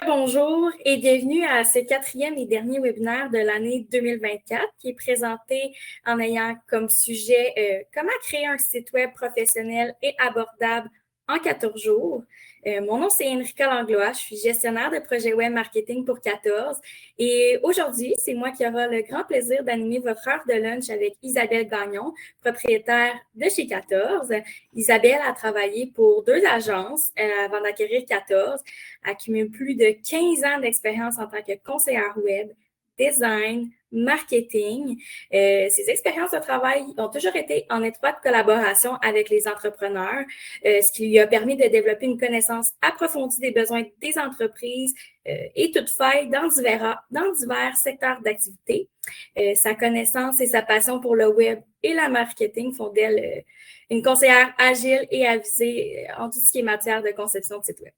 Bonjour et bienvenue à ce quatrième et dernier webinaire de l'année 2024 qui est présenté en ayant comme sujet comment créer un site web professionnel et abordable en 14 jours. Mon nom, c'est Enrica Langlois, je suis gestionnaire de projet web marketing pour 14 et aujourd'hui, c'est moi qui aura le grand plaisir d'animer votre heure de lunch avec Isabelle Gagnon, propriétaire de chez 14. Isabelle a travaillé pour 2 agences avant d'acquérir 14, accumule plus de 15 ans d'expérience en tant que conseillère web, design, marketing. Ses expériences de travail ont toujours été en étroite collaboration avec les entrepreneurs, ce qui lui a permis de développer une connaissance approfondie des besoins des entreprises et toutes failles dans divers secteurs d'activité. Sa connaissance et sa passion pour le web et le marketing font d'elle une conseillère agile et avisée en tout ce qui est matière de conception de site web.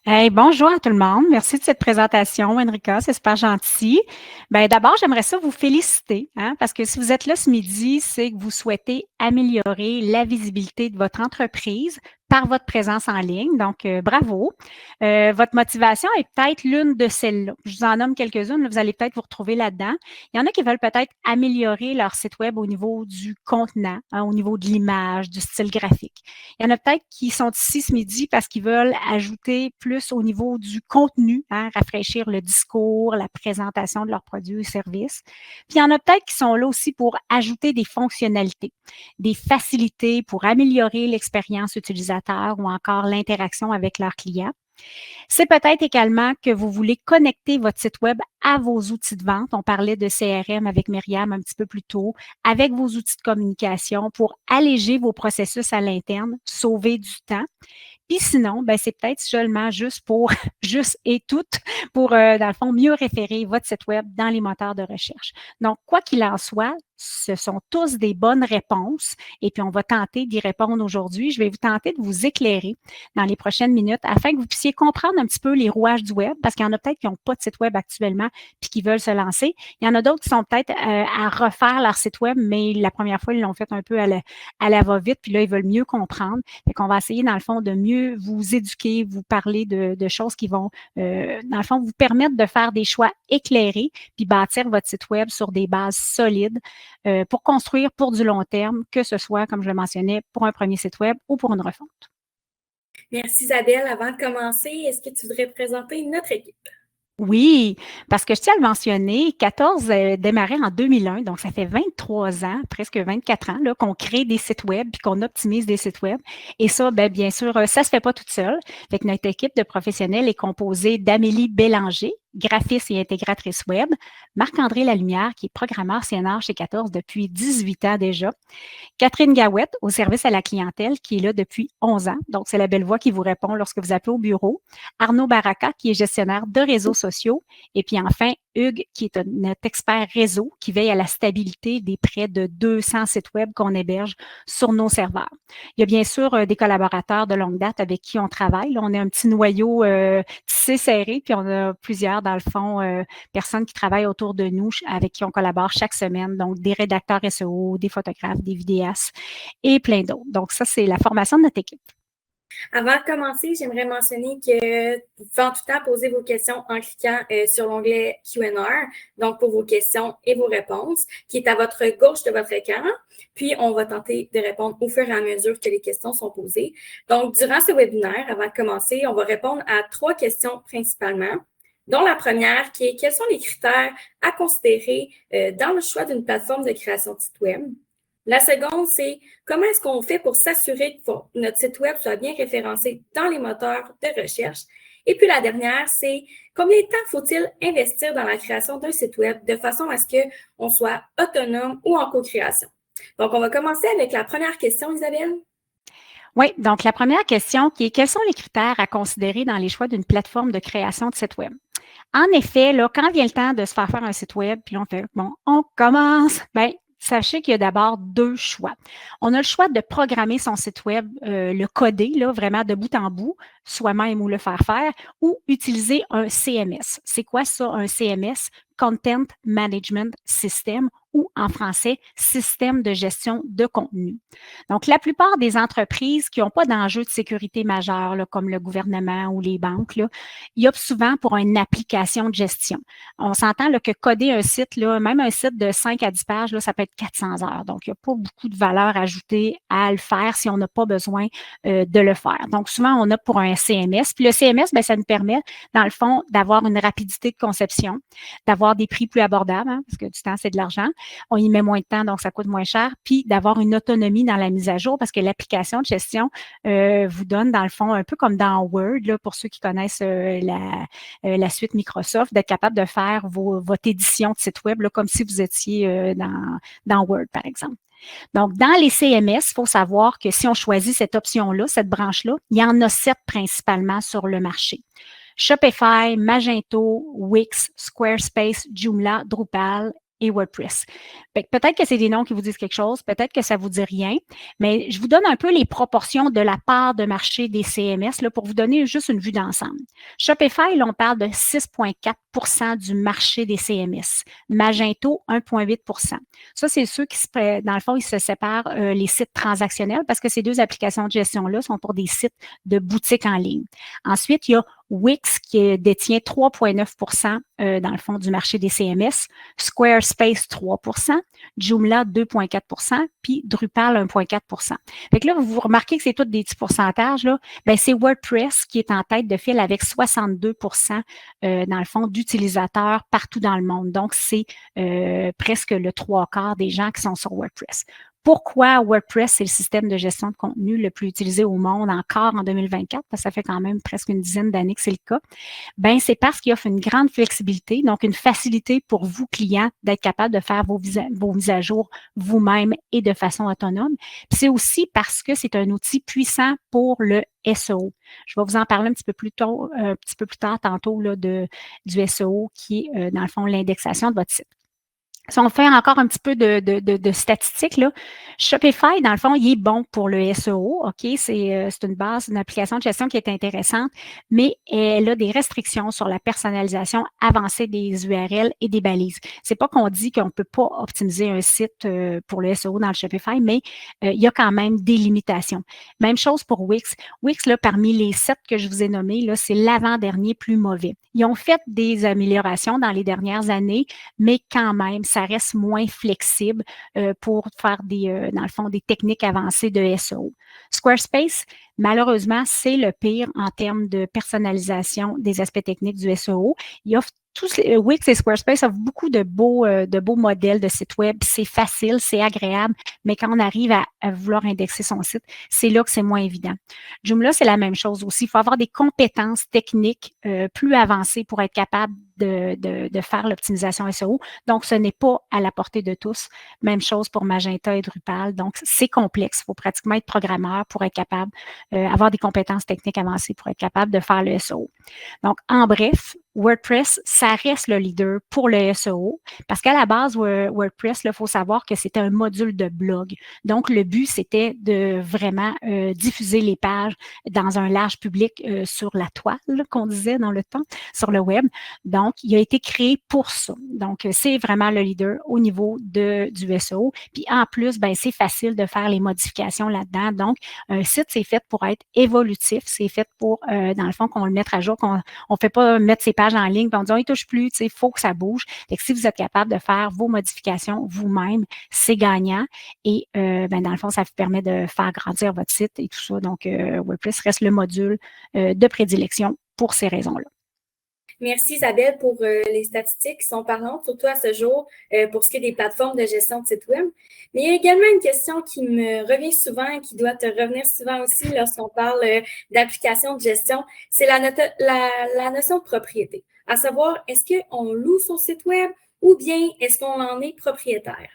Hey, bonjour à tout le monde. Merci de cette présentation, Enrica. C'est super gentil. Bien, d'abord, j'aimerais ça vous féliciter, parce que si vous êtes là ce midi, c'est que vous souhaitez améliorer la visibilité de votre entreprise par votre présence en ligne. Donc, bravo. Votre motivation est peut-être l'une de celles-là. Je vous en nomme quelques-unes. Vous allez peut-être vous retrouver là-dedans. Il y en a qui veulent peut-être améliorer leur site web au niveau du contenant, au niveau de l'image, du style graphique. Il y en a peut-être qui sont ici ce midi parce qu'ils veulent ajouter plus au niveau du contenu, rafraîchir le discours, la présentation de leurs produits ou services. Puis il y en a peut-être qui sont là aussi pour ajouter des fonctionnalités, des facilités pour améliorer l'expérience utilisateur ou encore l'interaction avec leurs clients. C'est peut-être également que vous voulez connecter votre site web à vos outils de vente. On parlait de CRM avec Myriam un petit peu plus tôt, avec vos outils de communication pour alléger vos processus à l'interne, sauver du temps. Puis sinon, ben, c'est peut-être seulement juste pour, juste et tout, pour, dans le fond, mieux référer votre site web dans les moteurs de recherche. Donc, quoi qu'il en soit, ce sont tous des bonnes réponses et puis on va tenter d'y répondre aujourd'hui. Je vais vous tenter de vous éclairer dans les prochaines minutes afin que vous puissiez comprendre un petit peu les rouages du web parce qu'il y en a peut-être qui n'ont pas de site web actuellement puis qui veulent se lancer. Il y en a d'autres qui sont peut-être à refaire leur site web, mais la première fois, ils l'ont fait un peu à la va-vite puis là, ils veulent mieux comprendre. Fait qu'on va essayer, dans le fond, de mieux vous éduquer, vous parler de choses qui vont, dans le fond, vous permettre de faire des choix éclairés puis bâtir votre site web sur des bases solides pour construire pour du long terme, que ce soit, comme je le mentionnais, pour un premier site web ou pour une refonte. Merci Isabelle. Avant de commencer, est-ce que tu voudrais présenter notre équipe? Oui, parce que je tiens à le mentionner, 14 démarrait en 2001, donc ça fait 23 ans, presque 24 ans, là, qu'on crée des sites web puis qu'on optimise des sites web. Et ça, bien sûr, ça se fait pas toute seule. Fait que notre équipe de professionnels est composée d'Amélie Bélanger, graphiste et intégratrice web, Marc-André Lalumière, qui est programmeur CNR chez 14 depuis 18 ans déjà, Catherine Gawette, au service à la clientèle, qui est là depuis 11 ans. Donc, c'est la belle voix qui vous répond lorsque vous appelez au bureau. Arnaud Baraka, qui est gestionnaire de réseaux sociaux. Et puis enfin, Hugues, qui est notre expert réseau, qui veille à la stabilité des près de 200 sites web qu'on héberge sur nos serveurs. Il y a bien sûr des collaborateurs de longue date avec qui on travaille. Là, on est un petit noyau tissé serré, puis on a plusieurs, dans le fond, personnes qui travaillent autour de nous, avec qui on collabore chaque semaine. Donc, des rédacteurs SEO, des photographes, des vidéastes et plein d'autres. Donc, ça, c'est la formation de notre équipe. Avant de commencer, j'aimerais mentionner que vous pouvez en tout temps poser vos questions en cliquant sur l'onglet Q&A, donc pour vos questions et vos réponses, qui est à votre gauche de votre écran. Puis, on va tenter de répondre au fur et à mesure que les questions sont posées. Donc, durant ce webinaire, avant de commencer, on va répondre à 3 questions principalement, dont la première qui est quels sont les critères à considérer dans le choix d'une plateforme de création de site web? La seconde, c'est comment est-ce qu'on fait pour s'assurer que notre site web soit bien référencé dans les moteurs de recherche? Et puis la dernière, c'est combien de temps faut-il investir dans la création d'un site web de façon à ce qu'on soit autonome ou en co-création? Donc, on va commencer avec la première question, Isabelle. Oui, donc la première question qui est quels sont les critères à considérer dans les choix d'une plateforme de création de site web? En effet, là, quand vient le temps de se faire un site web, puis on fait, bon, on commence, bien, sachez qu'il y a d'abord 2 choix. On a le choix de programmer son site web, le coder, là, vraiment de bout en bout, soi-même ou le faire, ou utiliser un CMS. C'est quoi ça, un CMS? Content Management System, ou en français, système de gestion de contenu. Donc, la plupart des entreprises qui n'ont pas d'enjeu de sécurité majeur, là, comme le gouvernement ou les banques, là, ils optent souvent pour une application de gestion. On s'entend là, que coder un site, là, même un site de 5 à 10 pages, là, ça peut être 400 heures. Donc, il n'y a pas beaucoup de valeur ajoutée à le faire si on n'a pas besoin de le faire. Donc, souvent, on opte pour un CMS. Puis le CMS, bien, ça nous permet, dans le fond, d'avoir une rapidité de conception, d'avoir des prix plus abordables, hein, parce que du temps, c'est de l'argent. On y met moins de temps, donc ça coûte moins cher. Puis d'avoir une autonomie dans la mise à jour, parce que l'application de gestion vous donne, dans le fond, un peu comme dans Word, là, pour ceux qui connaissent la suite Microsoft, d'être capable de faire votre édition de site web, là, comme si vous étiez dans Word, par exemple. Donc, dans les CMS, il faut savoir que si on choisit cette option-là, cette branche-là, il y en a 7 principalement sur le marché. Shopify, Magento, Wix, Squarespace, Joomla, Drupal et WordPress. Peut-être que c'est des noms qui vous disent quelque chose, peut-être que ça ne vous dit rien, mais je vous donne un peu les proportions de la part de marché des CMS là, pour vous donner juste une vue d'ensemble. Shopify, là, on parle de 6,4 du marché des CMS. Magento, 1,8 Ça, c'est ceux qui, dans le fond, ils se séparent les sites transactionnels parce que ces deux applications de gestion-là sont pour des sites de boutiques en ligne. Ensuite, il y a Wix qui détient 3,9 dans le fond du marché des CMS, Squarespace 3 Joomla 2,4 puis Drupal 1,4 Fait que là, vous remarquez que c'est tous des petits pourcentages, là. Ben, c'est WordPress qui est en tête de file avec 62 dans le fond d'utilisateurs partout dans le monde. Donc, c'est presque le 3/4 des gens qui sont sur WordPress. Pourquoi WordPress, c'est le système de gestion de contenu le plus utilisé au monde encore en 2024, parce que ça fait quand même presque une dizaine d'années que c'est le cas? Ben, c'est parce qu'il offre une grande flexibilité, donc une facilité pour vous, clients, d'être capable de faire vos mises à jour vous-même et de façon autonome. Puis c'est aussi parce que c'est un outil puissant pour le SEO. Je vais vous en parler un petit peu plus tard tantôt là, du SEO qui est, dans le fond, l'indexation de votre site. Si on fait encore un petit peu de statistiques, là, Shopify, dans le fond, il est bon pour le SEO. OK, c'est une base, une application de gestion qui est intéressante, mais elle a des restrictions sur la personnalisation avancée des URL et des balises. C'est pas qu'on dit qu'on peut pas optimiser un site pour le SEO dans le Shopify, mais il y a quand même des limitations. Même chose pour Wix. Wix, là, parmi les 7 que je vous ai nommés, là, c'est l'avant-dernier plus mauvais. Ils ont fait des améliorations dans les dernières années, mais quand même, ça reste moins flexible pour faire dans le fond, des techniques avancées de SEO. Squarespace, malheureusement, c'est le pire en termes de personnalisation des aspects techniques du SEO. Il offre Wix et Squarespace offrent beaucoup de beaux modèles de sites web. C'est facile, c'est agréable, mais quand on arrive à vouloir indexer son site, c'est là que c'est moins évident. Joomla, c'est la même chose aussi. Il faut avoir des compétences techniques plus avancées pour être capable de faire l'optimisation SEO. Donc, ce n'est pas à la portée de tous. Même chose pour Magenta et Drupal. Donc, c'est complexe. Il faut pratiquement être programmeur pour être capable, avoir des compétences techniques avancées pour être capable de faire le SEO. Donc, en bref, WordPress, ça reste le leader pour le SEO parce qu'à la base, WordPress, il faut savoir que c'était un module de blog. Donc, le but, c'était de vraiment diffuser les pages dans un large public sur la toile, qu'on disait dans le temps, sur le web. Donc, il a été créé pour ça. Donc, c'est vraiment le leader au niveau du SEO. Puis, en plus, ben, c'est facile de faire les modifications là-dedans. Donc, un site, c'est fait pour être évolutif. C'est fait pour, dans le fond, qu'on le mette à jour, qu'on ne fait pas mettre ses pages en ligne, puis on dit, on ne touche plus, il faut que ça bouge. Fait que si vous êtes capable de faire vos modifications vous-même, c'est gagnant. Et ben, dans le fond, ça vous permet de faire grandir votre site et tout ça. Donc, WordPress reste le module de prédilection pour ces raisons-là. Merci Isabelle pour les statistiques qui sont parlantes, surtout à ce jour pour ce qui est des plateformes de gestion de site web. Mais il y a également une question qui me revient souvent et qui doit te revenir souvent aussi lorsqu'on parle d'application de gestion, c'est la notion de propriété. À savoir, est-ce qu'on loue son site web ou bien est-ce qu'on en est propriétaire?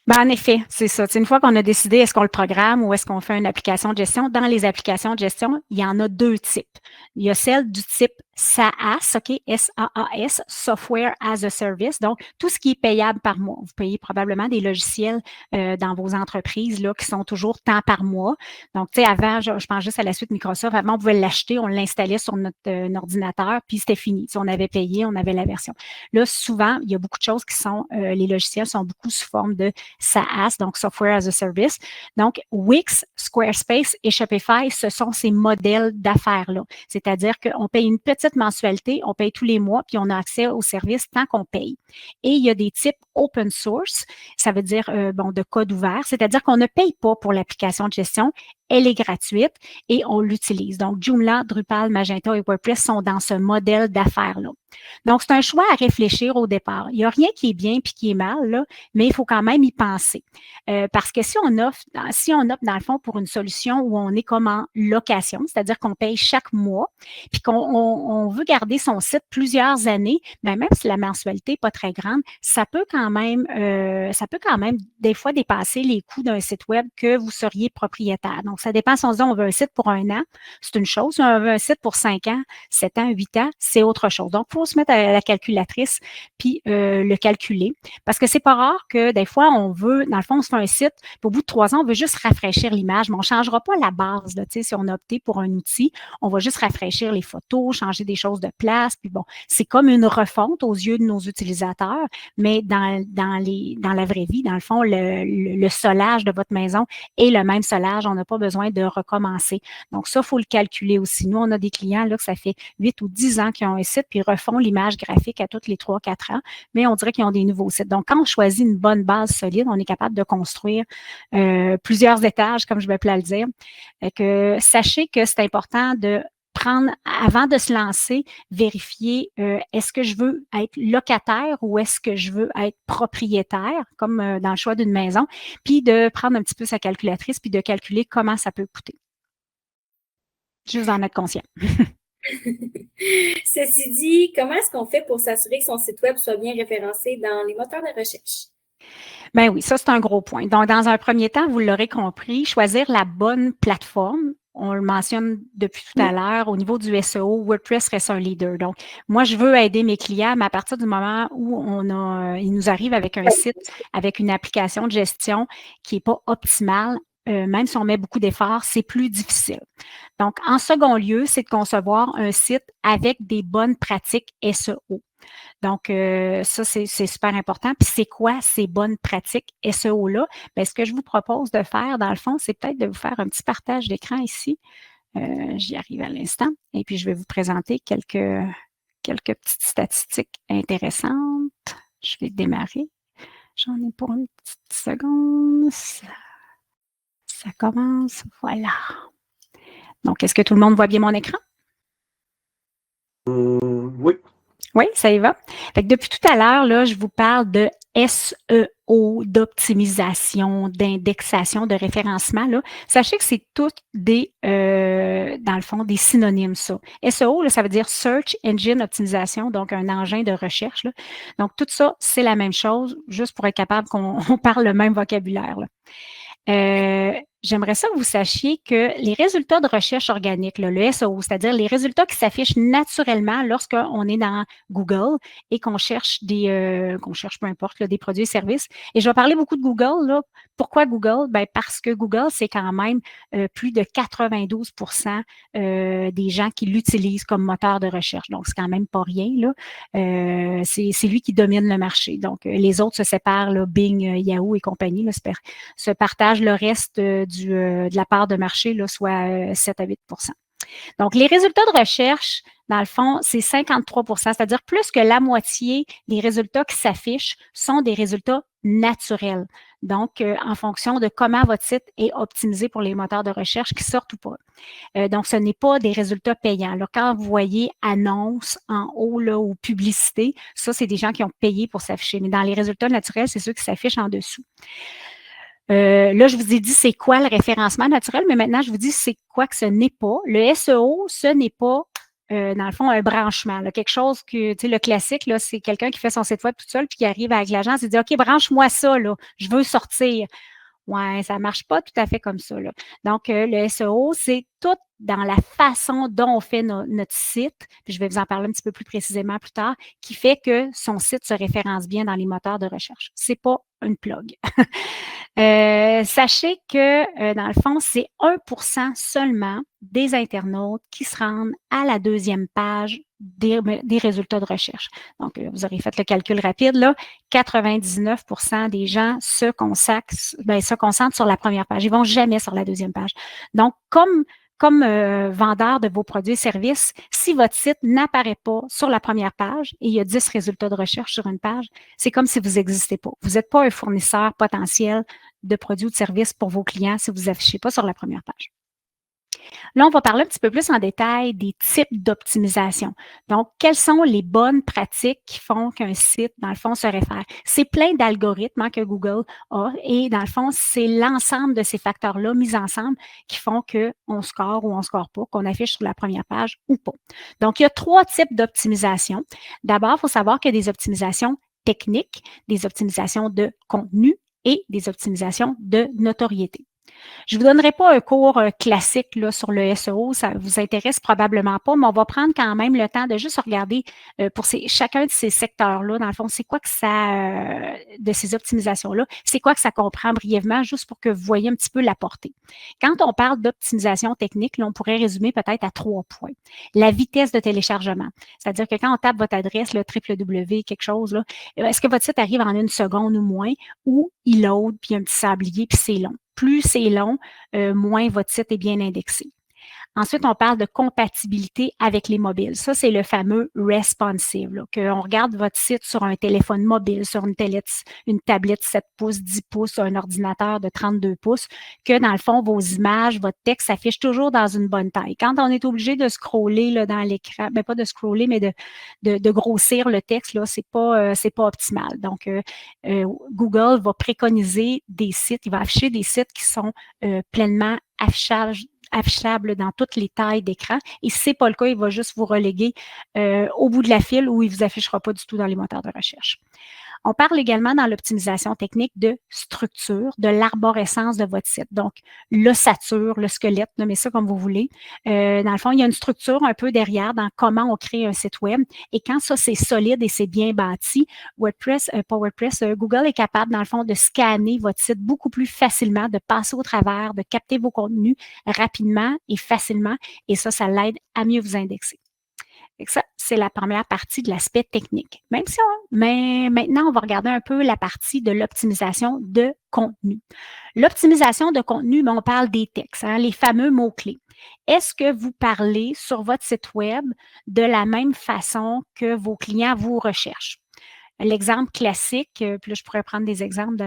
Ben, en effet, c'est ça. Une fois qu'on a décidé est-ce qu'on le programme ou est-ce qu'on fait une application de gestion, dans les applications de gestion, il y en a 2 types. Il y a celle du type SaaS, OK, S-A-A-S, Software as a Service. Donc, tout ce qui est payable par mois. Vous payez probablement des logiciels dans vos entreprises là, qui sont toujours tant par mois. Donc, tu sais, avant, je pense juste à la suite Microsoft, avant, on pouvait l'acheter, on l'installait sur notre ordinateur, puis c'était fini. Si on avait payé, on avait la version. Là, souvent, il y a beaucoup de choses qui sont, les logiciels sont beaucoup sous forme de SaaS, donc Software as a Service. Donc, Wix, Squarespace et Shopify, ce sont ces modèles d'affaires-là. C'est-à-dire qu'on paye une petite mensualité, on paye tous les mois, puis on a accès au service tant qu'on paye. Et il y a des types open source, ça veut dire de code ouvert, c'est-à-dire qu'on ne paye pas pour l'application de gestion, elle est gratuite et on l'utilise. Donc, Joomla, Drupal, Magento et WordPress sont dans ce modèle d'affaires-là. Donc, c'est un choix à réfléchir au départ. Il n'y a rien qui est bien puis qui est mal, là, mais il faut quand même y penser. Parce que si on opte dans le fond pour une solution où on est comme en location, c'est-à-dire qu'on paye chaque mois, puis qu'on veut garder son site plusieurs années, même si la mensualité n'est pas très grande, ça peut quand même des fois dépasser les coûts d'un site web que vous seriez propriétaire. Donc, ça dépend si on se dit on veut un site pour 1 an, c'est une chose. Si on veut un site pour 5 ans, 7 ans, 8 ans, c'est autre chose. Donc, il faut se mettre à la calculatrice puis le calculer. Parce que c'est pas rare que des fois, on veut, dans le fond, on se fait un site, puis au bout de 3 ans, on veut juste rafraîchir l'image, mais on ne changera pas la base. Là, si on a opté pour un outil, on va juste rafraîchir les photos, changer des choses de place. Puis bon, c'est comme une refonte aux yeux de nos utilisateurs, mais dans la vraie vie, dans le fond, le solage de votre maison est le même solage. On n'a pas besoin de recommencer. Donc, ça, il faut le calculer aussi. Nous, on a des clients là que ça fait 8 ou 10 ans qu'ils ont un site, puis ils refont l'image graphique à tous les 3-4 ans, mais on dirait qu'ils ont des nouveaux sites. Donc, quand on choisit une bonne base solide, on est capable de construire plusieurs étages, comme je vais le dire. Sachez que c'est important de prendre, avant de se lancer, vérifier est-ce que je veux être locataire ou est-ce que je veux être propriétaire, comme dans le choix d'une maison, puis de prendre un petit peu sa calculatrice puis de calculer comment ça peut coûter. Juste en être conscient. Ceci dit, comment est-ce qu'on fait pour s'assurer que son site web soit bien référencé dans les moteurs de recherche? Ben oui, ça, c'est un gros point. Donc, dans un premier temps, vous l'aurez compris, choisir la bonne plateforme. On le mentionne depuis tout à l'heure, au niveau du SEO, WordPress reste un leader. Donc, moi, je veux aider mes clients, mais à partir du moment où il nous arrive avec un site, avec une application de gestion qui n'est pas optimale, même si on met beaucoup d'efforts, c'est plus difficile. Donc, en second lieu, c'est de concevoir un site avec des bonnes pratiques SEO. Donc, ça, c'est super important. Puis, c'est quoi ces bonnes pratiques SEO-là? Bien, ce que je vous propose de faire, dans le fond, c'est peut-être de vous faire un petit partage d'écran ici. J'y arrive à l'instant. Et puis, je vais vous présenter quelques petites statistiques intéressantes. Je vais démarrer. J'en ai pour une petite seconde. Ça commence. Voilà. Donc, est-ce que tout le monde voit bien mon écran? Oui. Oui, ça y va. Fait que depuis tout à l'heure, là, je vous parle de SEO, d'optimisation, d'indexation, de référencement. Là. Sachez que c'est tout dans le fond, des synonymes, ça. SEO, là, ça veut dire Search Engine Optimisation, donc un engin de recherche. Là. Donc, tout ça, c'est la même chose, juste pour être capable qu'on parle le même vocabulaire. Là. J'aimerais ça que vous sachiez que les résultats de recherche organique, là, le SEO, c'est-à-dire les résultats qui s'affichent naturellement lorsqu'on est dans Google et qu'on cherche peu importe, là, des produits et services. Et je vais parler beaucoup de Google. Là. Pourquoi Google? Ben, parce que Google, c'est quand même plus de 92 des gens qui l'utilisent comme moteur de recherche. Donc, c'est quand même pas rien. Là. C'est lui qui domine le marché. Donc, les autres se séparent, là, Bing, Yahoo et compagnie, là, se partagent le reste de la part de marché, là, soit 7 à 8 Donc, les résultats de recherche, dans le fond, c'est 53 c'est-à-dire plus que la moitié des résultats qui s'affichent sont des résultats naturels. Donc, en fonction de comment votre site est optimisé pour les moteurs de recherche qui sortent ou pas. Donc, ce n'est pas des résultats payants. Là, quand vous voyez annonce en haut là, ou publicité, ça, c'est des gens qui ont payé pour s'afficher. Mais dans les résultats naturels, c'est ceux qui s'affichent en dessous. Là, je vous ai dit c'est quoi le référencement naturel, mais maintenant, je vous dis c'est quoi que ce n'est pas. Le SEO, ce n'est pas, dans le fond, un branchement. Là, quelque chose que, tu sais, le classique, là, c'est quelqu'un qui fait son site web tout seul puis qui arrive avec l'agence et dit OK, branche-moi ça, là, je veux sortir. Ouais, ça ne marche pas tout à fait comme ça. Là. Donc, le SEO, c'est tout dans la façon dont on fait notre site, puis je vais vous en parler un petit peu plus précisément plus tard, qui fait que son site se référence bien dans les moteurs de recherche. C'est pas une plug. Sachez que, dans le fond, c'est 1% seulement des internautes qui se rendent à la deuxième page des résultats de recherche. Donc, vous aurez fait le calcul rapide, là. 99% des gens se concentrent sur la première page. Ils vont jamais sur la deuxième page. Donc, comme vendeur de vos produits et services, si votre site n'apparaît pas sur la première page et il y a 10 résultats de recherche sur une page, c'est comme si vous n'existez pas. Vous n'êtes pas un fournisseur potentiel de produits ou de services pour vos clients si vous n'affichez pas sur la première page. Là, on va parler un petit peu plus en détail des types d'optimisation. Donc, quelles sont les bonnes pratiques qui font qu'un site, dans le fond, se réfère? C'est plein d'algorithmes que Google a et, dans le fond, c'est l'ensemble de ces facteurs-là mis ensemble qui font qu'on score ou on ne score pas, qu'on affiche sur la première page ou pas. Donc, il y a 3 types d'optimisation. D'abord, il faut savoir qu'il y a des optimisations techniques, des optimisations de contenu et des optimisations de notoriété. Je ne vous donnerai pas un cours classique là, sur le SEO, ça ne vous intéresse probablement pas, mais on va prendre quand même le temps de juste regarder pour chacun de ces secteurs-là, dans le fond, c'est quoi que ça, de ces optimisations-là, c'est quoi que ça comprend brièvement, juste pour que vous voyez un petit peu la portée. Quand on parle d'optimisation technique, là, on pourrait résumer peut-être à 3 points. La vitesse de téléchargement, c'est-à-dire que quand on tape votre adresse, le www, quelque chose, là, est-ce que votre site arrive en 1 seconde ou moins, ou il load, puis un petit sablier, puis c'est long. Plus c'est long, moins votre site est bien indexé. Ensuite, on parle de compatibilité avec les mobiles. Ça, c'est le fameux responsive, là, qu'on regarde votre site sur un téléphone mobile, sur une tablette 7 pouces, 10 pouces, un ordinateur de 32 pouces, que dans le fond, vos images, votre texte s'affiche toujours dans une bonne taille. Quand on est obligé de scroller là, dans l'écran, pas de scroller, mais de grossir le texte, là, c'est pas optimal. Donc, Google va préconiser des sites, il va afficher des sites qui sont pleinement affichable dans toutes les tailles d'écran. Et si ce n'est pas le cas, il va juste vous reléguer au bout de la file où il ne vous affichera pas du tout dans les moteurs de recherche. On parle également dans l'optimisation technique de structure, de l'arborescence de votre site. Donc, l'ossature, le squelette, nommez ça comme vous voulez. Dans le fond, il y a une structure un peu derrière dans comment on crée un site web. Et quand ça, c'est solide et c'est bien bâti, Google est capable, dans le fond, de scanner votre site beaucoup plus facilement, de passer au travers, de capter vos contenus rapidement et facilement. Et ça l'aide à mieux vous indexer. Ça, c'est la première partie de l'aspect technique. Mais maintenant, on va regarder un peu la partie de l'optimisation de contenu. L'optimisation de contenu, on parle des textes, les fameux mots-clés. Est-ce que vous parlez sur votre site web de la même façon que vos clients vous recherchent? L'exemple classique, puis là, je pourrais prendre des exemples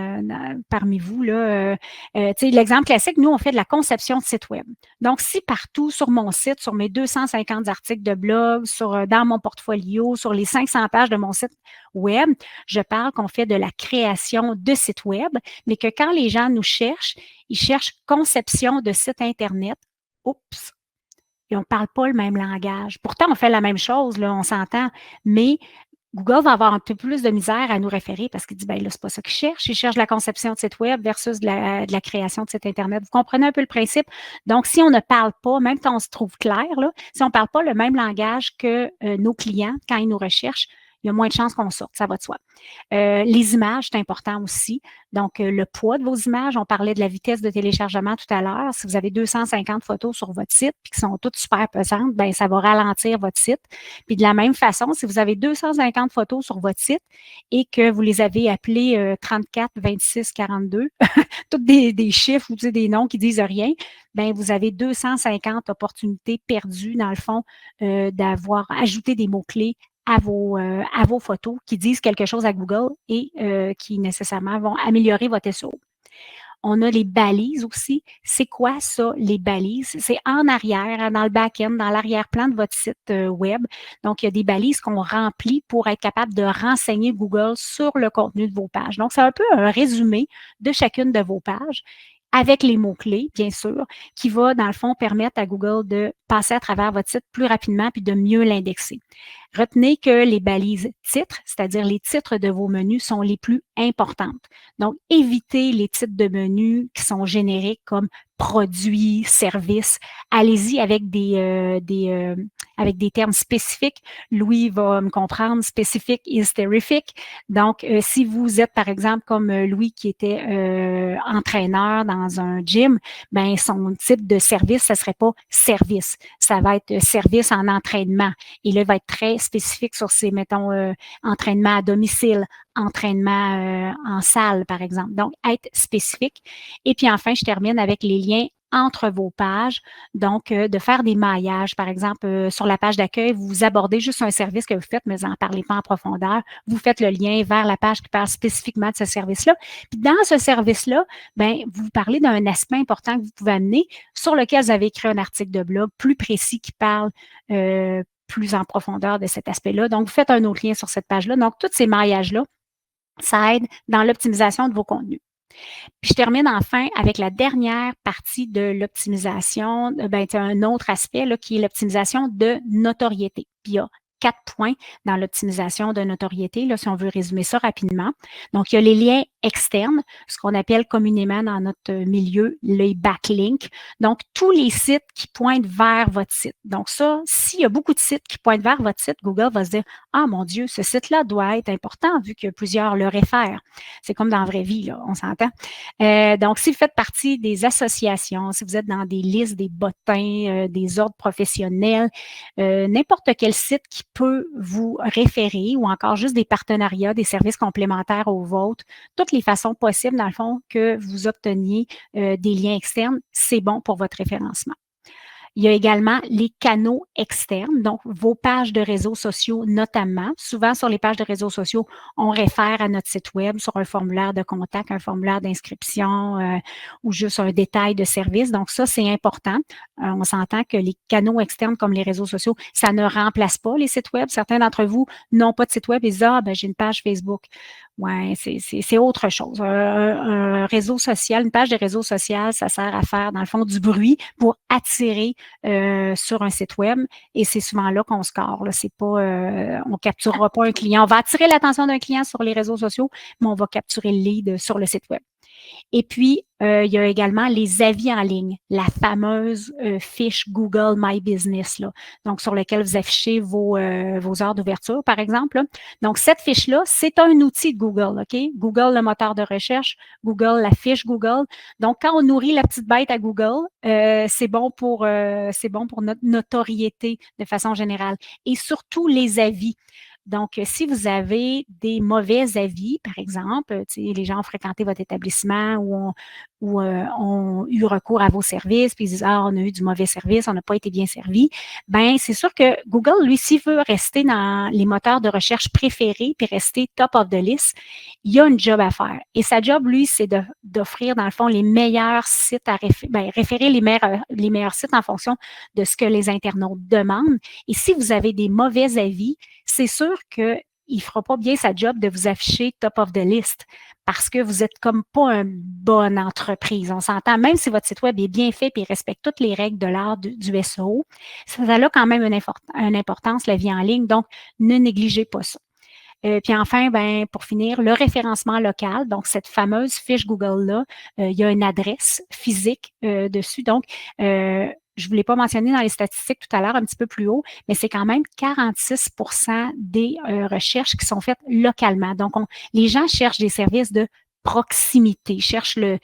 parmi vous. L'exemple classique, nous, on fait de la conception de site web. Donc, si partout sur mon site, sur mes 250 articles de blog, dans mon portfolio, sur les 500 pages de mon site web, je parle qu'on fait de la création de site web, mais que quand les gens nous cherchent, ils cherchent conception de site Internet. Oups! Et on ne parle pas le même langage. Pourtant, on fait la même chose, là, on s'entend, mais Google va avoir un peu plus de misère à nous référer parce qu'il dit, ben là, c'est pas ça qu'il cherche. Il cherche la conception de site web versus de la création de site Internet. Vous comprenez un peu le principe? Donc, si on ne parle pas, même quand on se trouve clair, là, si on ne parle pas le même langage que nos clients quand ils nous recherchent, il y a moins de chances qu'on sorte, ça va de soi. Les images, c'est important aussi. Donc, le poids de vos images, on parlait de la vitesse de téléchargement tout à l'heure. Si vous avez 250 photos sur votre site puis qui sont toutes super pesantes, ben ça va ralentir votre site. Puis de la même façon, si vous avez 250 photos sur votre site et que vous les avez appelées 34, 26, 42, toutes des chiffres ou des noms qui disent rien, ben vous avez 250 opportunités perdues, dans le fond, d'avoir ajouté des mots-clés à vos photos qui disent quelque chose à Google et qui nécessairement vont améliorer votre SEO. On a les balises aussi. C'est quoi ça, les balises? C'est en arrière, dans le back-end, dans l'arrière-plan de votre site web. Donc, il y a des balises qu'on remplit pour être capable de renseigner Google sur le contenu de vos pages. Donc, c'est un peu un résumé de chacune de vos pages. avec les mots-clés, bien sûr, qui va, dans le fond, permettre à Google de passer à travers votre site plus rapidement puis de mieux l'indexer. Retenez que les balises titres, c'est-à-dire les titres de vos menus, sont les plus importantes. Donc, évitez les titres de menus qui sont génériques comme produits, services. Allez-y avec avec des termes spécifiques. Louis va me comprendre. Specific is terrific. Donc, si vous êtes, par exemple, comme Louis qui était entraîneur dans un gym, ben son type de service, ça serait pas service. Ça va être service en entraînement. Et là, il va être très spécifique sur ses, mettons, entraînements à domicile, entraînement en salle, par exemple. Donc, être spécifique. Et puis enfin, je termine avec les liens entre vos pages. Donc, de faire des maillages. Par exemple, sur la page d'accueil, vous abordez juste un service que vous faites, mais vous n'en parlez pas en profondeur. Vous faites le lien vers la page qui parle spécifiquement de ce service-là. Puis dans ce service-là, ben, vous parlez d'un aspect important que vous pouvez amener sur lequel vous avez écrit un article de blog plus précis qui parle plus en profondeur de cet aspect-là. Donc, vous faites un autre lien sur cette page-là. Donc, tous ces maillages-là, ça aide dans l'optimisation de vos contenus. Puis je termine enfin avec la dernière partie de l'optimisation. Ben, tu as un autre aspect là, qui est l'optimisation de notoriété. Puis il y a 4 points dans l'optimisation de notoriété, là, si on veut résumer ça rapidement. Donc, il y a les liens externes, ce qu'on appelle communément dans notre milieu les backlinks. Donc, tous les sites qui pointent vers votre site. Donc, ça, s'il y a beaucoup de sites qui pointent vers votre site, Google va se dire « Ah, mon Dieu, ce site-là doit être important vu que plusieurs le réfèrent. » C'est comme dans la vraie vie, là, on s'entend. Donc, si vous faites partie des associations, si vous êtes dans des listes, des bottins, des ordres professionnels, n'importe quel site qui peut vous référer ou encore juste des partenariats, des services complémentaires aux vôtres, toutes les façons possibles, dans le fond, que vous obteniez des liens externes, c'est bon pour votre référencement. Il y a également les canaux externes, donc vos pages de réseaux sociaux notamment. Souvent, sur les pages de réseaux sociaux, on réfère à notre site web sur un formulaire de contact, un formulaire d'inscription ou juste un détail de service. Donc, ça, c'est important. On s'entend que les canaux externes comme les réseaux sociaux, ça ne remplace pas les sites web. Certains d'entre vous n'ont pas de site web et disent « Ah, ben, j'ai une page Facebook. » Ouais, c'est autre chose. Un réseau social, une page de réseau social, ça sert à faire, dans le fond, du bruit pour attirer sur un site web et c'est souvent là qu'on score. Là. C'est pas, on capturera pas un client. On va attirer l'attention d'un client sur les réseaux sociaux, mais on va capturer le lead sur le site web. Et puis, il y a également les avis en ligne, la fameuse fiche Google My Business, là, donc sur laquelle vous affichez vos heures d'ouverture, par exemple. Là. Donc, cette fiche-là, c'est un outil de Google, OK? Google, le moteur de recherche, Google, la fiche Google. Donc, quand on nourrit la petite bête à Google, c'est bon pour notre notoriété de façon générale. Et surtout, les avis. Donc, si vous avez des mauvais avis, par exemple, les gens ont fréquenté votre établissement ou ont eu recours à vos services, puis ils disent « Ah, on a eu du mauvais service, on n'a pas été bien servi », ben c'est sûr que Google, lui, s'il veut rester dans les moteurs de recherche préférés puis rester top of the list, il y a une job à faire. Et sa job, lui, c'est d'offrir, dans le fond, les meilleurs sites à référer les meilleurs sites en fonction de ce que les internautes demandent. Et si vous avez des mauvais avis, c'est sûr qu'il ne fera pas bien sa job de vous afficher top of the list parce que vous n'êtes comme pas une bonne entreprise. On s'entend, même si votre site web est bien fait et respecte toutes les règles de l'art du SEO, ça a quand même une importance, la vie en ligne. Donc, ne négligez pas ça. Puis enfin, ben, pour finir, le référencement local. Donc, cette fameuse fiche Google-là, il y a une adresse physique dessus. Donc, je ne vous l'ai pas mentionné dans les statistiques tout à l'heure, un petit peu plus haut, mais c'est quand même 46 des recherches qui sont faites localement. Donc, les gens cherchent des services de proximité, cherchent le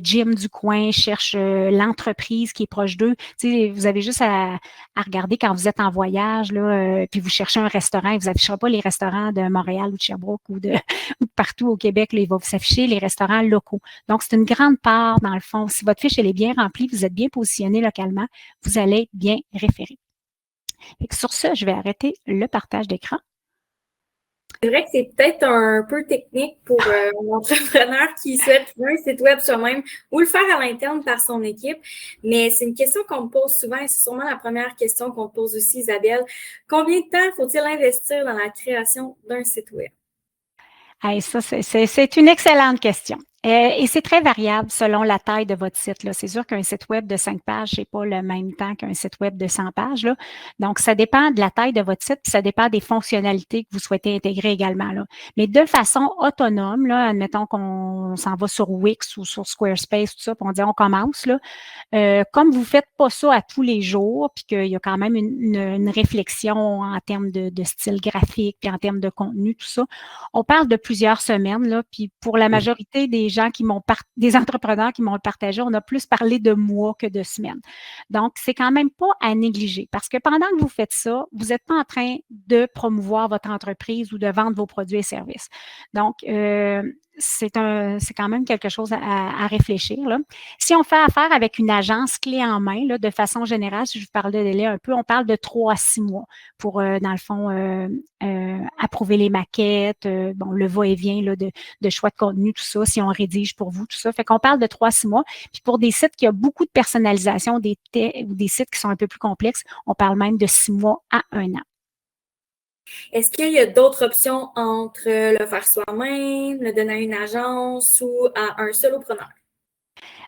gym du coin, cherchent l'entreprise qui est proche d'eux. Tu sais, vous avez juste à regarder quand vous êtes en voyage, là, puis vous cherchez un restaurant, il ne vous affichera pas les restaurants de Montréal ou de Sherbrooke ou de partout au Québec, là, il va vous afficher les restaurants locaux. Donc, c'est une grande part, dans le fond. Si votre fiche elle est bien remplie, vous êtes bien positionné localement, vous allez être bien référé. Sur ce, je vais arrêter le partage d'écran. C'est vrai que c'est peut-être un peu technique pour un entrepreneur qui souhaite trouver un site web soi-même ou le faire à l'interne par son équipe, mais c'est une question qu'on me pose souvent et c'est sûrement la première question qu'on pose aussi, Isabelle. Combien de temps faut-il investir dans la création d'un site web? Hey, ça, c'est une excellente question. Et c'est très variable selon la taille de votre site, là. C'est sûr qu'un site web de 5 pages, c'est pas le même temps qu'un site web de 100 pages, là. Donc, ça dépend de la taille de votre site, puis ça dépend des fonctionnalités que vous souhaitez intégrer également, là. Mais de façon autonome, là, admettons qu'on s'en va sur Wix ou sur Squarespace, tout ça, puis on dit on commence, là. Comme vous ne faites pas ça à tous les jours, puis qu'il y a quand même une réflexion en termes de style graphique, puis en termes de contenu, tout ça, on parle de plusieurs semaines, là, puis pour la majorité des gens des entrepreneurs qui m'ont partagé, on a plus parlé de mois que de semaines. Donc, c'est quand même pas à négliger parce que pendant que vous faites ça, vous n'êtes pas en train de promouvoir votre entreprise ou de vendre vos produits et services. Donc, c'est quand même quelque chose à réfléchir, là. Si on fait affaire avec une agence clé en main, là, de façon générale, si je vous parle de délai un peu, on parle de 3 à 6 mois pour, dans le fond, approuver les maquettes, bon, le va-et-vient là, de choix de contenu, tout ça, si on rédige pour vous, tout ça. Fait qu'on parle de 3 à 6 mois. Puis pour des sites qui ont beaucoup de personnalisation, ou des sites qui sont un peu plus complexes, on parle même de 6 mois à 1 an. Est-ce qu'il y a d'autres options entre le faire soi-même, le donner à une agence ou à un solopreneur?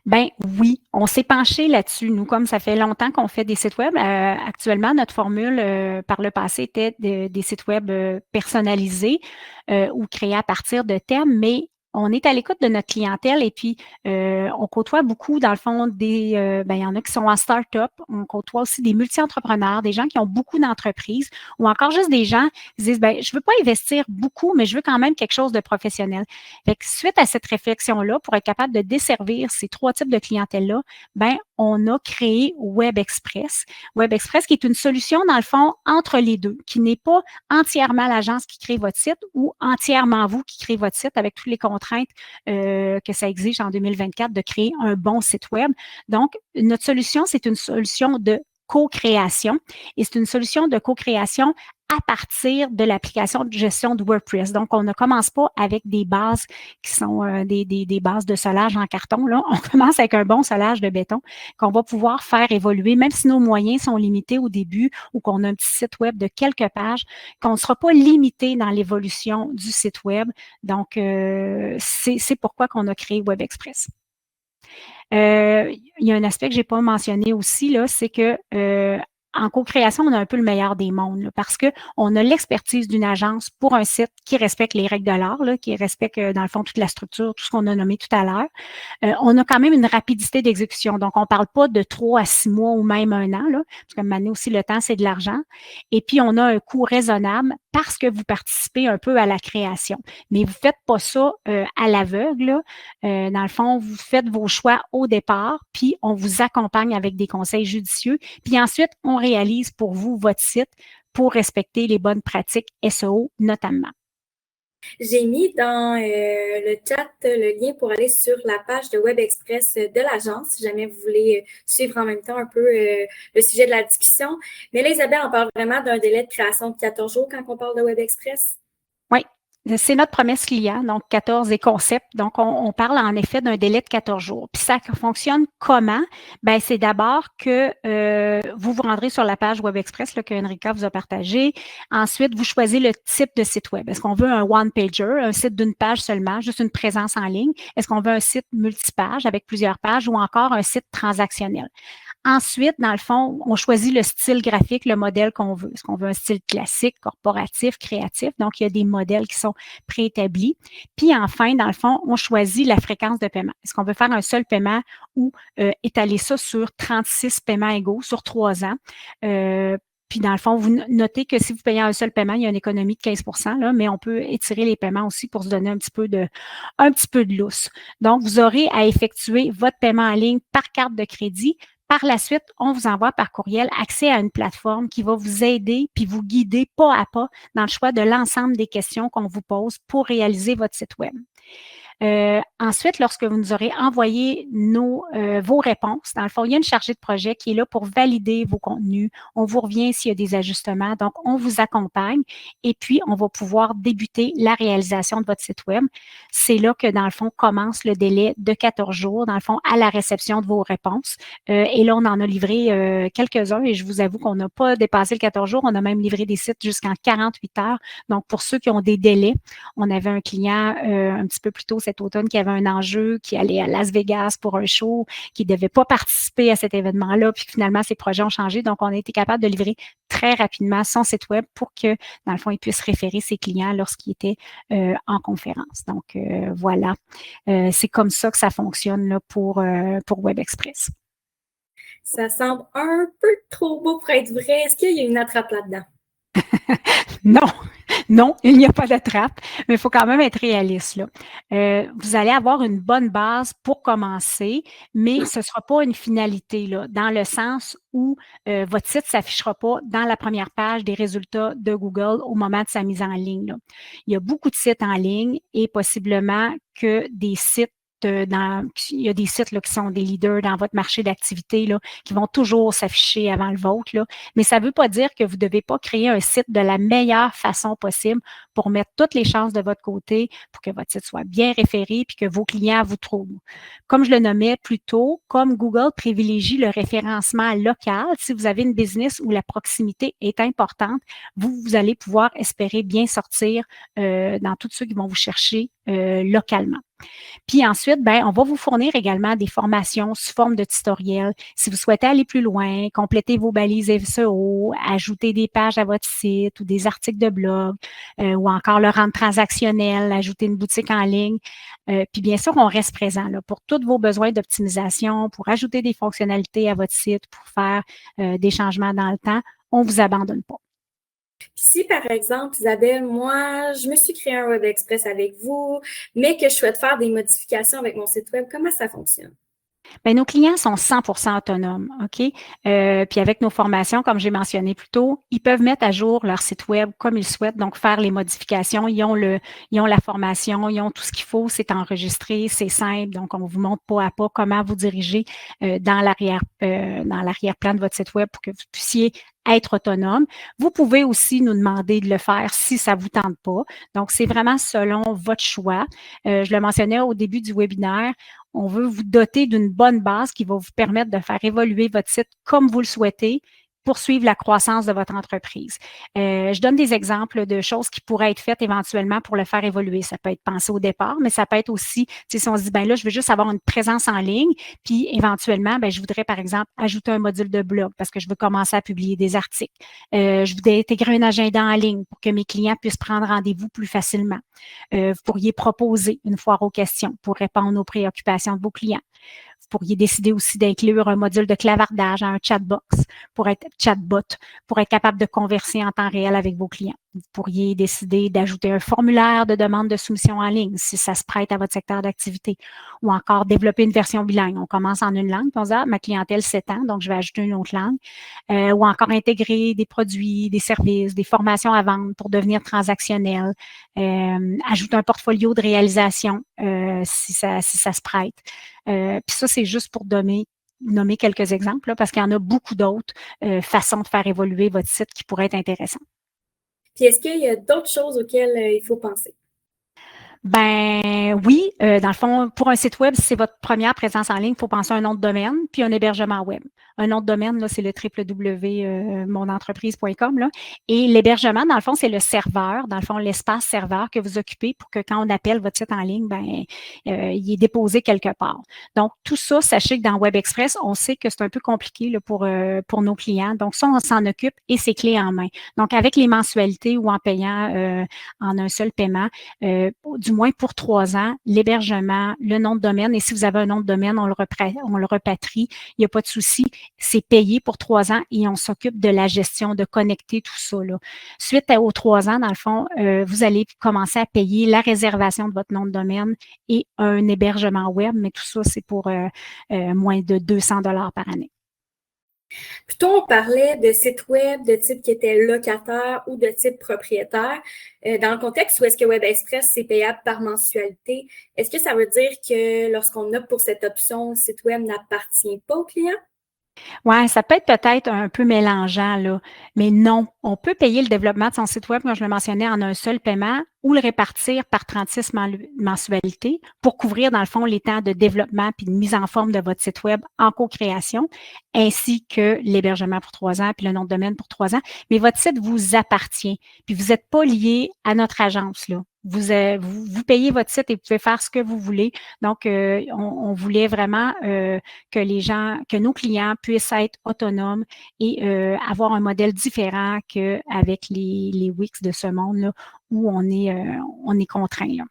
Ben oui, on s'est penché là-dessus. Nous, comme ça fait longtemps qu'on fait des sites web, actuellement, notre formule par le passé était des sites web personnalisés ou créés à partir de thèmes, mais on est à l'écoute de notre clientèle et puis on côtoie beaucoup, dans le fond, il y en a qui sont en start-up. On côtoie aussi des multi-entrepreneurs, des gens qui ont beaucoup d'entreprises ou encore juste des gens qui disent, ben, je veux pas investir beaucoup, mais je veux quand même quelque chose de professionnel. Fait que suite à cette réflexion-là, pour être capable de desservir ces 3 types de clientèle-là, ben, on a créé WebExpress. WebExpress qui est une solution, dans le fond, entre les deux, qui n'est pas entièrement l'agence qui crée votre site ou entièrement vous qui créez votre site avec toutes les contraintes que ça exige en 2024 de créer un bon site web. Donc, notre solution, c'est une solution de co-création et c'est une solution de co-création à partir de l'application de gestion de WordPress. Donc, on ne commence pas avec des bases qui sont des bases de solage en carton. Là. On commence avec un bon solage de béton qu'on va pouvoir faire évoluer, même si nos moyens sont limités au début ou qu'on a un petit site web de quelques pages, qu'on ne sera pas limité dans l'évolution du site web. Donc, c'est pourquoi qu'on a créé WebExpress. Il y a un aspect que je n'ai pas mentionné aussi, là, c'est que en co-création, on a un peu le meilleur des mondes là, parce qu'on a l'expertise d'une agence pour un site qui respecte les règles de l'art, là, qui respecte, dans le fond, toute la structure, tout ce qu'on a nommé tout à l'heure. On a quand même une rapidité d'exécution. Donc, on ne parle pas de 3 à 6 mois ou même 1 an, là, parce que maintenant aussi, le temps, c'est de l'argent. Et puis, on a un coût raisonnable parce que vous participez un peu à la création. Mais vous ne faites pas ça à l'aveugle. Dans le fond, vous faites vos choix au départ, puis on vous accompagne avec des conseils judicieux. Puis ensuite, on réalise pour vous votre site pour respecter les bonnes pratiques SEO notamment. J'ai mis dans le chat le lien pour aller sur la page de WebExpress de l'agence, si jamais vous voulez suivre en même temps un peu le sujet de la discussion. Mais là, Isabelle, on parle vraiment d'un délai de création de 14 jours quand on parle de WebExpress. Oui. C'est notre promesse client, donc 14 et concept. Donc, on parle en effet d'un délai de 14 jours. Puis ça fonctionne comment? Ben, c'est d'abord que vous vous rendrez sur la page WebExpress là, que Enrica vous a partagée. Ensuite, vous choisissez le type de site web. Est-ce qu'on veut un one-pager, un site d'une page seulement, juste une présence en ligne? Est-ce qu'on veut un site multipage avec plusieurs pages ou encore un site transactionnel? Ensuite, dans le fond, on choisit le style graphique, le modèle qu'on veut. Est-ce qu'on veut un style classique, corporatif, créatif? Donc, il y a des modèles qui sont préétablis. Puis enfin, dans le fond, on choisit la fréquence de paiement. Est-ce qu'on veut faire un seul paiement ou étaler ça sur 36 paiements égaux sur 3 ans? Puis, dans le fond, vous notez que si vous payez un seul paiement, il y a une économie de 15 là, mais on peut étirer les paiements aussi pour se donner un petit peu de lousse. Donc, vous aurez à effectuer votre paiement en ligne par carte de crédit. Par la suite, on vous envoie par courriel accès à une plateforme qui va vous aider puis vous guider pas à pas dans le choix de l'ensemble des questions qu'on vous pose pour réaliser votre site web. Ensuite, lorsque vous nous aurez envoyé vos réponses, dans le fond, il y a une chargée de projet qui est là pour valider vos contenus. On vous revient s'il y a des ajustements. Donc, on vous accompagne et puis on va pouvoir débuter la réalisation de votre site web. C'est là que, dans le fond, commence le délai de 14 jours, dans le fond, à la réception de vos réponses. Et là, on en a livré quelques-uns et je vous avoue qu'on n'a pas dépassé le 14 jours. On a même livré des sites jusqu'en 48 heures. Donc, pour ceux qui ont des délais, on avait un client un petit peu plus tôt cette cet automne qui avait un enjeu, qui allait à Las Vegas pour un show, qui ne devait pas participer à cet événement-là, puis finalement, ses projets ont changé. Donc, on a été capable de livrer très rapidement son site web pour que, dans le fond, il puisse référer ses clients lorsqu'il était en conférence. Donc, voilà. C'est comme ça que ça fonctionne là, pour WebExpress. Ça semble un peu trop beau pour être vrai. Est-ce qu'il y a une attrape là-dedans? Non, non, il n'y a pas de trappe, mais il faut quand même être réaliste, là. Vous allez avoir une bonne base pour commencer, mais ce ne sera pas une finalité, là, dans le sens où votre site ne s'affichera pas dans la première page des résultats de Google au moment de sa mise en ligne, là. Il y a beaucoup de sites en ligne et possiblement que des sites il y a des sites là, qui sont des leaders dans votre marché d'activité là, qui vont toujours s'afficher avant le vôtre, là. Mais ça ne veut pas dire que vous ne devez pas créer un site de la meilleure façon possible pour mettre toutes les chances de votre côté pour que votre site soit bien référé puis que vos clients vous trouvent. Comme je le nommais plus tôt, comme Google privilégie le référencement local, si vous avez une business où la proximité est importante, vous allez pouvoir espérer bien sortir dans tous ceux qui vont vous chercher localement. Puis ensuite, ben, on va vous fournir également des formations sous forme de tutoriels. Si vous souhaitez aller plus loin, compléter vos balises SEO, ajouter des pages à votre site ou des articles de blog ou encore le rendre transactionnel, ajouter une boutique en ligne. Puis bien sûr, on reste présent là, pour tous vos besoins d'optimisation, pour ajouter des fonctionnalités à votre site, pour faire des changements dans le temps. On ne vous abandonne pas. Si, par exemple, Isabelle, moi, je me suis créé un WebExpress avec vous, mais que je souhaite faire des modifications avec mon site web, comment ça fonctionne? Bien, nos clients sont 100% autonomes, OK? Puis avec nos formations, comme j'ai mentionné plus tôt, ils peuvent mettre à jour leur site web comme ils souhaitent, donc faire les modifications. Ils ont la formation, ils ont tout ce qu'il faut, c'est enregistré, c'est simple, donc on vous montre pas à pas comment vous diriger dans l'arrière-plan de votre site web pour que vous puissiez être autonome. Vous pouvez aussi nous demander de le faire si ça vous tente pas. Donc, c'est vraiment selon votre choix. Je le mentionnais au début du webinaire. On veut vous doter d'une bonne base qui va vous permettre de faire évoluer votre site comme vous le souhaitez, poursuivre la croissance de votre entreprise. Je donne des exemples de choses qui pourraient être faites éventuellement pour le faire évoluer. Ça peut être pensé au départ, mais ça peut être aussi, si on se dit, ben là, je veux juste avoir une présence en ligne, puis éventuellement, ben, je voudrais, par exemple, ajouter un module de blog parce que je veux commencer à publier des articles. Je voudrais intégrer un agenda en ligne pour que mes clients puissent prendre rendez-vous plus facilement. Vous pourriez proposer une foire aux questions pour répondre aux préoccupations de vos clients. Vous pourriez décider aussi d'inclure un module de clavardage, un chatbot pour être capable de converser en temps réel avec vos clients. Vous pourriez décider d'ajouter un formulaire de demande de soumission en ligne si ça se prête à votre secteur d'activité ou encore développer une version bilingue. On commence en une langue, puis on se dit, ma clientèle s'étend, donc je vais ajouter une autre langue. Ou encore intégrer des produits, des services, des formations à vendre pour devenir transactionnel. Ajouter un portfolio de réalisation si ça se prête. Puis ça, c'est juste pour nommer quelques exemples, là, parce qu'il y en a beaucoup d'autres façons de faire évoluer votre site qui pourraient être intéressantes. Puis est-ce qu'il y a d'autres choses auxquelles il faut penser? Ben oui, dans le fond, pour un site web, si c'est votre première présence en ligne, il faut penser à un nom de domaine puis un hébergement web. Un nom de domaine, là, c'est le www.monentreprise.com. Là. Et l'hébergement, dans le fond, c'est le serveur, dans le fond, l'espace serveur que vous occupez pour que quand on appelle votre site en ligne, ben il est déposé quelque part. Donc, tout ça, sachez que dans WebExpress, on sait que c'est un peu compliqué là, pour nos clients. Donc, ça, on s'en occupe et c'est clé en main. Donc, avec les mensualités ou en payant en un seul paiement, du moins pour 3 ans, l'hébergement, le nom de domaine, et si vous avez un nom de domaine, on le repatrie, il n'y a pas de souci, c'est payé pour 3 ans et on s'occupe de la gestion, de connecter tout ça. Là. Suite aux 3 ans, dans le fond, vous allez commencer à payer la réservation de votre nom de domaine et un hébergement web, mais tout ça, c'est pour moins de 200 $ par année. Plutôt, on parlait de sites web de type qui était locataire ou de type propriétaire. Dans le contexte où est-ce que WebExpress, c'est payable par mensualité, est-ce que ça veut dire que lorsqu'on opte pour cette option, le site web n'appartient pas au client? Oui, ça peut être peut-être un peu mélangeant, là, mais non. On peut payer le développement de son site web, comme je le mentionnais, en un seul paiement ou le répartir par 36 mensualités pour couvrir, dans le fond, les temps de développement puis de mise en forme de votre site web en co-création, ainsi que l'hébergement pour 3 ans puis le nom de domaine pour 3 ans. Mais votre site vous appartient. Puis vous n'êtes pas lié à notre agence, là. vous payez votre site et vous pouvez faire ce que vous voulez. Donc, on voulait vraiment que nos clients puissent être autonomes et avoir un modèle différent qu'avec les Wix de ce monde là, où on est contraint. Là.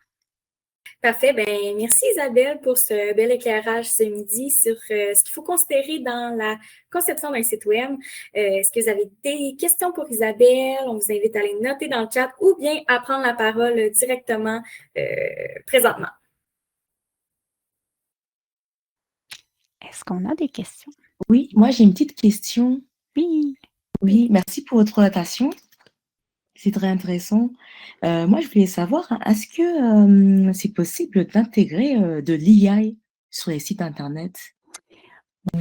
Parfait. Ben, merci Isabelle pour ce bel éclairage ce midi sur ce qu'il faut considérer dans la conception d'un site web. Est-ce que vous avez des questions pour Isabelle? On vous invite à les noter dans le chat ou bien à prendre la parole directement présentement. Est-ce qu'on a des questions? Oui, moi j'ai une petite question. Oui. Oui, merci pour votre présentation. C'est très intéressant. Moi, je voulais savoir, est-ce que c'est possible d'intégrer de l'IA sur les sites Internet?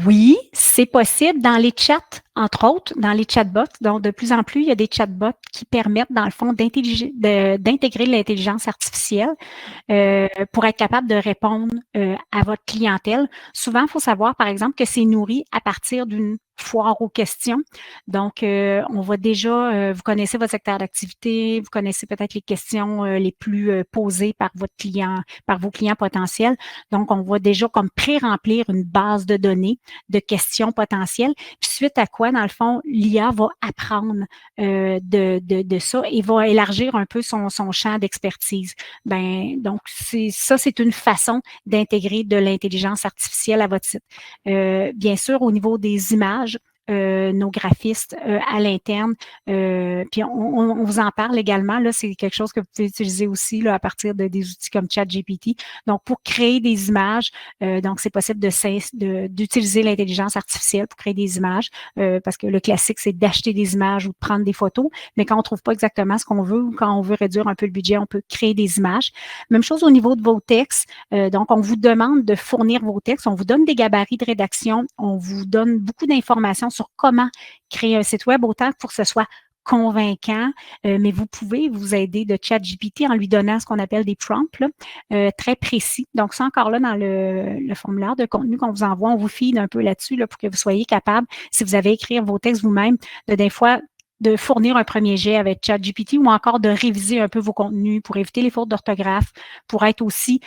Oui, c'est possible dans les chats, entre autres, dans les chatbots. Donc, de plus en plus, il y a des chatbots qui permettent, dans le fond, d'intégrer l'intelligence artificielle pour être capable de répondre à votre clientèle. Souvent, il faut savoir, par exemple, que c'est nourri à partir d'une foire aux questions. Donc, on va déjà, vous connaissez votre secteur d'activité, vous connaissez peut-être les questions les plus posées par votre client, par vos clients potentiels. Donc, on va déjà comme pré-remplir une base de données de questions potentielles. Puis suite à quoi, dans le fond, l'IA va apprendre de ça et va élargir un peu son champ d'expertise. Donc, c'est une façon d'intégrer de l'intelligence artificielle à votre site. Bien sûr, au niveau des images, nos graphistes à l'interne. Puis on vous en parle également. Là, c'est quelque chose que vous pouvez utiliser aussi là, à partir des outils comme ChatGPT. Donc, pour créer des images, donc c'est possible d'utiliser l'intelligence artificielle pour créer des images, parce que le classique, c'est d'acheter des images ou de prendre des photos. Mais quand on ne trouve pas exactement ce qu'on veut ou quand on veut réduire un peu le budget, on peut créer des images. Même chose au niveau de vos textes. Donc, on vous demande de fournir vos textes. On vous donne des gabarits de rédaction. On vous donne beaucoup d'informations sur comment créer un site web, autant pour que ce soit convaincant, mais vous pouvez vous aider de ChatGPT en lui donnant ce qu'on appelle des prompts là, très précis. Donc, ça encore là dans le formulaire de contenu qu'on vous envoie, on vous feed un peu là-dessus là, pour que vous soyez capable, si vous avez écrit vos textes vous-même, des fois de fournir un premier jet avec ChatGPT ou encore de réviser un peu vos contenus pour éviter les fautes d'orthographe, pour être aussi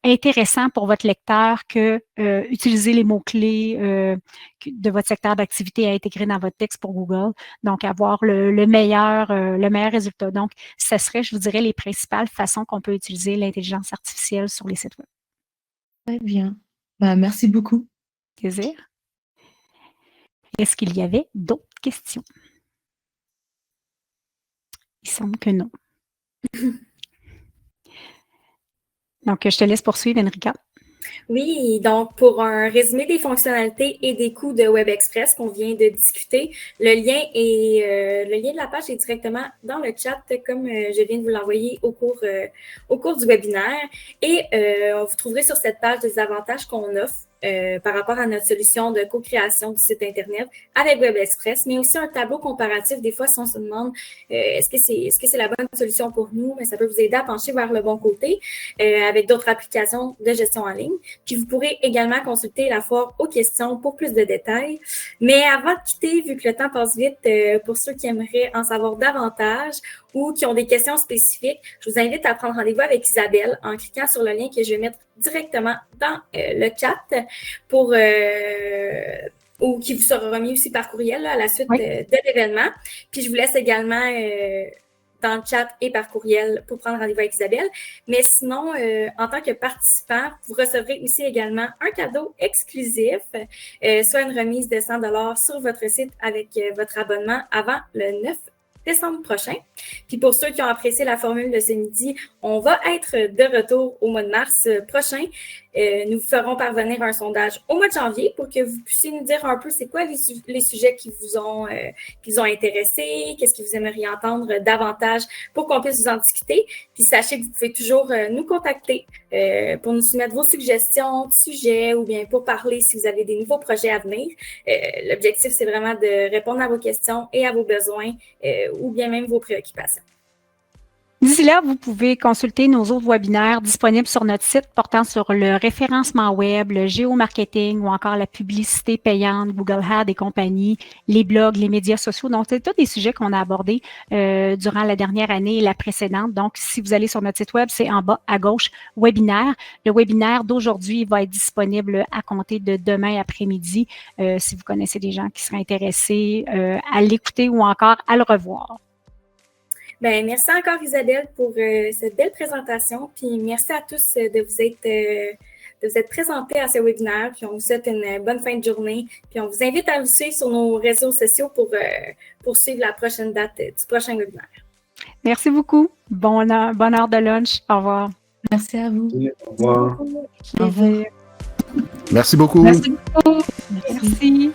intéressant pour votre lecteur que utiliser les mots-clés de votre secteur d'activité à intégrer dans votre texte pour Google. Donc, avoir le meilleur résultat. Donc, ce serait, je vous dirais, les principales façons qu'on peut utiliser l'intelligence artificielle sur les sites web. Très bien. Merci beaucoup. Plaisir. Est-ce qu'il y avait d'autres questions? Il semble que non. Donc, je te laisse poursuivre, Enrica. Oui, donc pour un résumé des fonctionnalités et des coûts de WebExpress qu'on vient de discuter, le lien de la page est directement dans le chat, comme je viens de vous l'envoyer au cours du webinaire. Et vous trouverez sur cette page des avantages qu'on offre par rapport à notre solution de co-création du site Internet avec WebExpress, mais aussi un tableau comparatif. Des fois, si on se demande est-ce que c'est la bonne solution pour nous, mais ça peut vous aider à pencher vers le bon côté avec d'autres applications de gestion en ligne. Puis vous pourrez également consulter la foire aux questions pour plus de détails. Mais avant de quitter, vu que le temps passe vite, pour ceux qui aimeraient en savoir davantage ou qui ont des questions spécifiques, je vous invite à prendre rendez-vous avec Isabelle en cliquant sur le lien que je vais mettre directement dans le chat pour ou qui vous sera remis aussi par courriel là, à la suite de l'événement. Puis je vous laisse également dans le chat et par courriel pour prendre rendez-vous avec Isabelle. Mais sinon, en tant que participant, vous recevrez aussi également un cadeau exclusif, soit une remise de 100 $ sur votre site avec votre abonnement avant le 9 décembre prochain. Puis pour ceux qui ont apprécié la formule de ce midi, on va être de retour au mois de mars prochain. Nous ferons parvenir un sondage au mois de janvier pour que vous puissiez nous dire un peu c'est quoi les sujets qui vous ont intéressés, qu'est-ce que vous aimeriez entendre davantage pour qu'on puisse vous en discuter. Puis sachez que vous pouvez toujours nous contacter pour nous soumettre vos suggestions de sujets ou bien pour parler si vous avez des nouveaux projets à venir. L'objectif, c'est vraiment de répondre à vos questions et à vos besoins ou bien même vos préoccupations. D'ici là, vous pouvez consulter nos autres webinaires disponibles sur notre site portant sur le référencement web, le géomarketing ou encore la publicité payante, Google Ads et compagnie, les blogs, les médias sociaux. Donc, c'est tous des sujets qu'on a abordés durant la dernière année et la précédente. Donc, si vous allez sur notre site web, c'est en bas à gauche, webinaire. Le webinaire d'aujourd'hui va être disponible à compter de demain après-midi si vous connaissez des gens qui seraient intéressés à l'écouter ou encore à le revoir. Ben, merci encore Isabelle pour cette belle présentation. Puis merci à tous de vous être présentés à ce webinaire. Puis on vous souhaite une bonne fin de journée. Puis on vous invite à vous suivre sur nos réseaux sociaux pour suivre la prochaine date du prochain webinaire. Merci beaucoup. Bonne heure de lunch. Au revoir. Merci à vous. Au revoir. Au revoir. Merci beaucoup. Merci beaucoup. Merci.